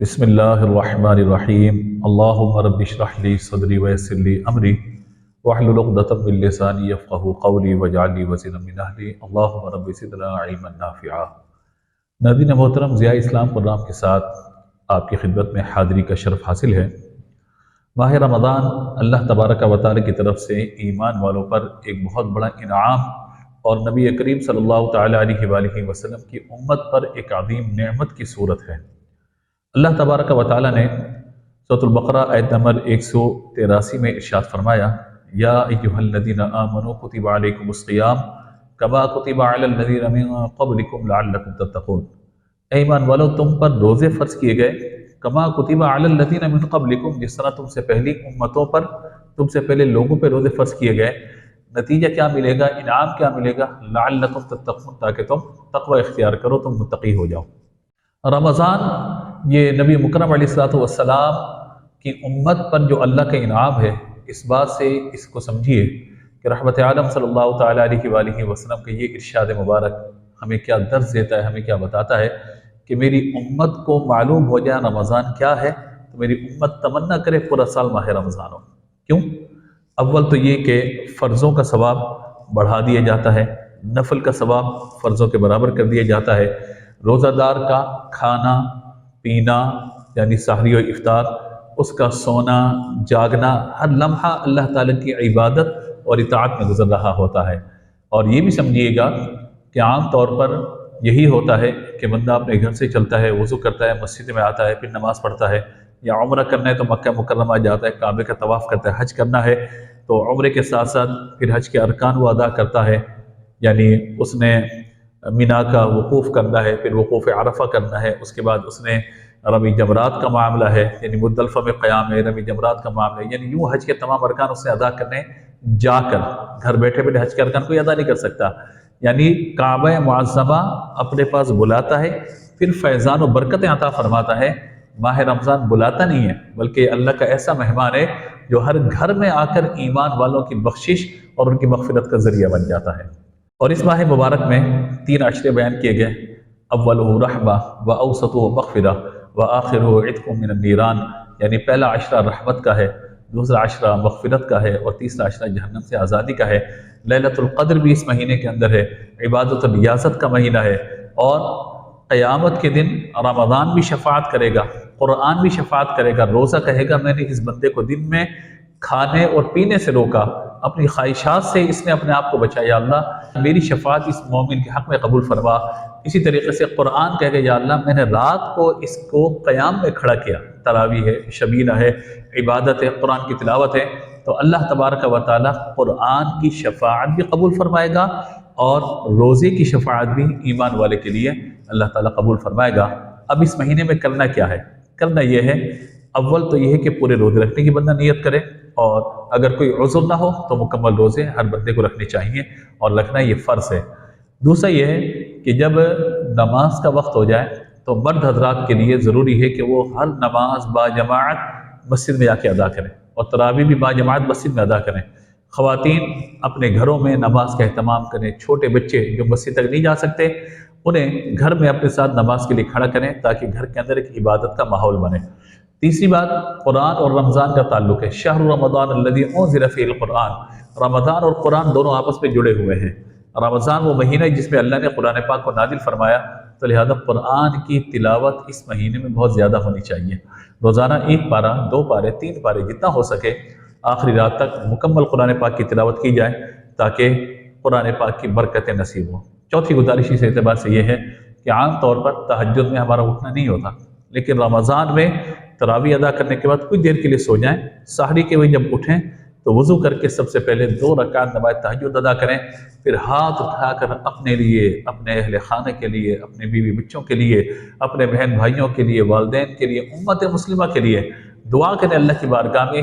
بسم اللہ الرحمن الرحیم اللہم رب اشرح لی صدری ویسر لی امری واحلل عقدۃ من لسانی یفقہوا قولی واجعل لی وزیرا من اہلی اللہم رب زدنا علما نافعا۔ ناظرین محترم، ضیاء اسلام پروگرام کے ساتھ آپ کی خدمت میں حاضری کا شرف حاصل ہے۔ ماہ رمضان اللہ تبارک و تعالی کی طرف سے ایمان والوں پر ایک بہت بڑا انعام اور نبی کریم صلی اللہ تعالی علیہ وآلہ وسلم کی امت پر ایک عظیم نعمت کی صورت ہے۔ اللہ تبارک و تعالی نے سورۃ البقرہ آیت نمبر 183 میں ارشاد فرمایا، یا ایھا الذین آمنوا کتب علیکم الصیام کما کتب علی الذین من قبلکم لعلکم تتقون۔ اے ایمان والو، تم پر روزے فرض کیے گئے کما کتب علی الذین من قبلکم، جس طرح تم سے پہلی امتوں پر، تم سے پہلے لوگوں پہ روزے فرض کیے گئے۔ نتیجہ کیا ملے گا؟ انعام کیا ملے گا؟ لعلکم تتقون، تاکہ تم تقوی اختیار کرو، تم متقی ہو جاؤ۔ رمضان یہ نبی مکرم علیہ الصلوۃ والسلام کی امت پر جو اللہ کا انعام ہے، اس بات سے اس کو سمجھیے کہ رحمت عالم صلی اللہ تعالی علیہ وآلہ وسلم کا یہ ارشاد مبارک ہمیں کیا درس دیتا ہے، ہمیں کیا بتاتا ہے کہ میری امت کو معلوم ہو جائے رمضان کیا ہے تو میری امت تمنا کرے پورا سال ماہ رمضان ہو۔ کیوں؟ اول تو یہ کہ فرضوں کا ثواب بڑھا دیا جاتا ہے، نفل کا ثواب فرضوں کے برابر کر دیا جاتا ہے، روزہ دار کا کھانا پینا یعنی سحری و افطار، اس کا سونا جاگنا، ہر لمحہ اللہ تعالیٰ کی عبادت اور اطاعت میں گزر رہا ہوتا ہے۔ اور یہ بھی سمجھیے گا کہ عام طور پر یہی ہوتا ہے کہ بندہ اپنے گھر سے چلتا ہے، وضو کرتا ہے، مسجد میں آتا ہے، پھر نماز پڑھتا ہے، یا عمرہ کرنا ہے تو مکہ مکرمہ جاتا ہے، کعبے کا طواف کرتا ہے، حج کرنا ہے تو عمرے کے ساتھ ساتھ پھر حج کے ارکان وہ ادا کرتا ہے، یعنی اس نے مینا کا وقوف کرنا ہے، پھر وقوف عرفہ کرنا ہے، اس کے بعد اس نے رمی جمرات کا معاملہ ہے، یعنی مزدلفہ میں قیام ہے، رمی جمرات کا معاملہ ہے، یعنی یوں حج کے تمام ارکان اس نے ادا کرنے جا کر، گھر بیٹھے بیٹھے حج کے ارکان کوئی ادا نہیں کر سکتا، یعنی کعبہ معظمہ اپنے پاس بلاتا ہے، پھر فیضان و برکتیں عطا فرماتا ہے۔ ماہ رمضان بلاتا نہیں ہے، بلکہ اللہ کا ایسا مہمان ہے جو ہر گھر میں آ کر ایمان والوں کی بخشش اور ان کی مغفرت کا ذریعہ بن جاتا ہے۔ اور اس ماہ مبارک میں 3 عشرے بیان کیے گئے، اولہ رحمہ و اوسطہ مغفرہ و آخرہ عتق من النیران، یعنی پہلا عشرہ رحمت کا ہے، دوسرا عشرہ مغفرت کا ہے، اور تیسرا عشرہ جہنم سے آزادی کا ہے۔ لیلۃ القدر بھی اس مہینے کے اندر ہے، عبادت و ریاضت کا مہینہ ہے، اور قیامت کے دن رمضان بھی شفاعت کرے گا، قرآن بھی شفاعت کرے گا، روزہ کہے گا میں نے اس بندے کو دن میں کھانے اور پینے سے روکا، اپنی خواہشات سے اس نے اپنے آپ کو بچایا، یا اللہ میری شفاعت اس مومن کے حق میں قبول فرما۔ اسی طریقے سے قرآن کہے گا یا اللہ میں نے رات کو اس کو قیام میں کھڑا کیا، تراویح ہے، شبینہ ہے، عبادت ہے، قرآن کی تلاوت ہے، تو اللہ تبارک و تعالی قرآن کی شفاعت بھی قبول فرمائے گا، اور روزے کی شفاعت بھی ایمان والے کے لیے اللہ تعالیٰ قبول فرمائے گا۔ اب اس مہینے میں کرنا کیا ہے؟ کرنا یہ ہے، اول تو یہ ہے کہ پورے روزے رکھنے کی بندہ نیت کرے، اور اگر کوئی عذر نہ ہو تو مکمل روزے ہر بندے کو رکھنے چاہیے، اور رکھنا یہ فرض ہے۔ دوسرا یہ ہے کہ جب نماز کا وقت ہو جائے تو مرد حضرات کے لیے ضروری ہے کہ وہ ہر نماز با جماعت مسجد میں جا کے ادا کریں، اور تراویح بھی با جماعت مسجد میں ادا کریں۔ خواتین اپنے گھروں میں نماز کا اہتمام کریں، چھوٹے بچے جو مسجد تک نہیں جا سکتے انہیں گھر میں اپنے ساتھ نماز کے لیے کھڑا کریں، تاکہ گھر کے اندر ایک عبادت کا ماحول بنے۔ تیسری بات قرآن اور رمضان کا تعلق ہے، شہر رمضان الذی انزل فیہ القرآن، رمضان اور قرآن دونوں آپس میں جڑے ہوئے ہیں۔ رمضان وہ مہینہ ہے جس میں اللہ نے قرآن پاک کو نازل فرمایا، تو لہذا قرآن کی تلاوت اس مہینے میں بہت زیادہ ہونی چاہیے، روزانہ 1 پارہ، 2 پارے، 3 پارے، جتنا ہو سکے آخری رات تک مکمل قرآن پاک کی تلاوت کی جائے، تاکہ قرآن پاک کی برکتیں نصیب ہوں۔ چوتھی گزارش اس اعتبار سے یہ ہے کہ عام طور پر تہجد میں ہمارا اٹھنا نہیں ہوتا، لیکن رمضان میں تراویح ادا کرنے کے بعد کچھ دیر کے لیے سو جائیں، سحری کے وقت جب اٹھیں تو وضو کر کے سب سے پہلے 2 رکعت نماز تہجد ادا کریں، پھر ہاتھ اٹھا کر اپنے لیے، اپنے اہل خانہ کے لیے، اپنے بیوی بچوں کے لیے، اپنے بہن بھائیوں کے لیے، والدین کے لیے، امت مسلمہ کے لیے دعا کریں اللہ کی بارگاہ میں۔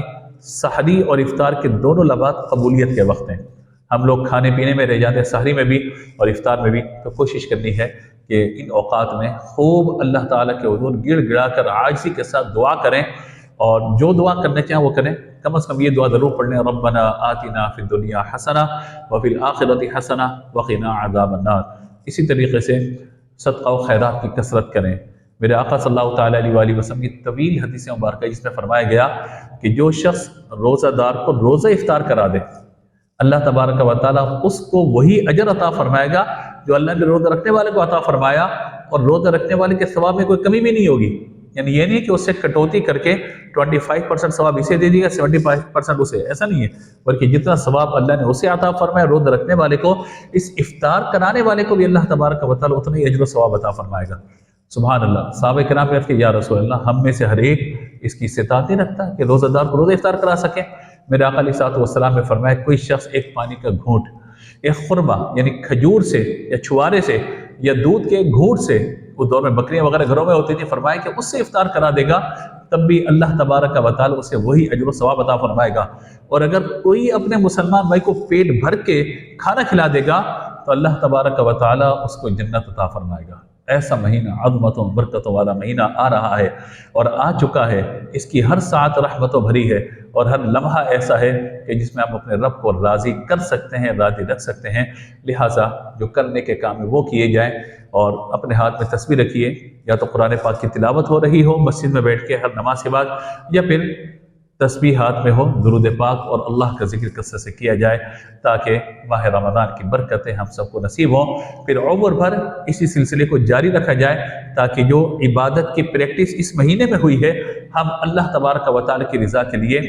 سحری اور افطار کے دونوں لمحات قبولیت کے وقت ہیں، ہم لوگ کھانے پینے میں رہ جاتے ہیں، سحری میں بھی اور افطار میں بھی، تو کوشش کرنی ہے کہ ان اوقات میں خوب اللہ تعالیٰ کے حضور گڑ گڑا کر عاجزی کے ساتھ دعا کریں، اور جو دعا کرنے چاہیں وہ کریں، کم از کم یہ دعا ضرور پڑھ لیں، ربنا آتنا فی الدنیا حسنہ وفی الآخرۃ حسنہ وقنا عذاب النار۔ اسی طریقے سے صدقہ و خیرات کی کثرت کریں، میرے آقا صلی اللہ تعالیٰ علیہ وآلہ وسلم کی طویل حدیث مبارکہ جس میں فرمایا گیا کہ جو شخص روزہ دار کو روزہ افطار کرا دے، اللہ تبارک و تعالیٰ اس کو وہی اجر عطا فرمائے گا جو اللہ نے روزہ رکھنے والے کو عطا فرمایا، اور روزہ رکھنے والے کے ثواب میں کوئی کمی بھی نہیں ہوگی۔ یعنی یہ نہیں کہ اس سے کٹوتی کر کے 25% ثواب اسے دے دیا 75% اسے، ایسا نہیں ہے، بلکہ جتنا ثواب اللہ نے اسے عطا فرمایا روزہ رکھنے والے کو، اس افطار کرانے والے کو بھی اللہ تبارک و تعالیٰ اتنا ہی اجر و ثواب عطا فرمائے گا۔ سبحان اللہ۔ صحابہ کرام کہتے ہیں یا رسول اللہ ہم میں سے ہر ایک اس کی استطاعت نہیں رکھتا کہ روزہ دار کو روزہ افطار کرا سکے۔ میرے آقا علیہ الصلوۃ والسلام نے فرمایا کوئی شخص ایک پانی کا گھونٹ، ایک خرما یعنی کھجور سے یا چھوارے سے یا دودھ کے گھونٹ سے، اس دور میں بکریاں وغیرہ گھروں میں ہوتی تھی، فرمایا کہ اس سے افطار کرا دے گا تب بھی اللہ تبارک و تعالیٰ اسے وہی اجر و ثواب عطا فرمائے گا۔ اور اگر کوئی اپنے مسلمان بھائی کو پیٹ بھر کے کھانا کھلا دے گا تو اللہ تبارک و تعالیٰ اس کو جنت عطا فرمائے گا۔ ایسا مہینہ عظمتوں برکتوں والا مہینہ آ رہا ہے اور آ چکا ہے، اس کی ہر ساعت رحمتوں بھری ہے، اور ہر لمحہ ایسا ہے کہ جس میں آپ اپنے رب کو راضی کر سکتے ہیں، راضی رکھ سکتے ہیں۔ لہٰذا جو کرنے کے کام ہیں وہ کیے جائیں، اور اپنے ہاتھ میں تسبیح رکھیے، یا تو قرآن پاک کی تلاوت ہو رہی ہو مسجد میں بیٹھ کے ہر نماز کے بعد، یا پھر تسبیح ہاتھ میں ہو، درود پاک اور اللہ کا ذکر کثرت سے کیا جائے تاکہ ماہ رمضان کی برکتیں ہم سب کو نصیب ہوں۔ پھر عمر بھر اسی سلسلے کو جاری رکھا جائے تاکہ جو عبادت کی پریکٹس اس مہینے میں ہوئی ہے ہم اللہ تبارک و تعالیٰ کی رضا کے لیے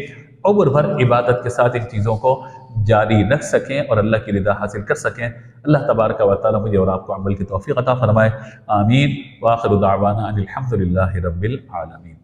عمر بھر عبادت کے ساتھ ان چیزوں کو جاری رکھ سکیں اور اللہ کی رضا حاصل کر سکیں۔ اللہ تبارک و تعالیٰ مجھے اور آپ کو عمل کی توفیق عطا فرمائے۔ آمین۔ وآخر دعوانا ان الحمد للہ رب العالمین۔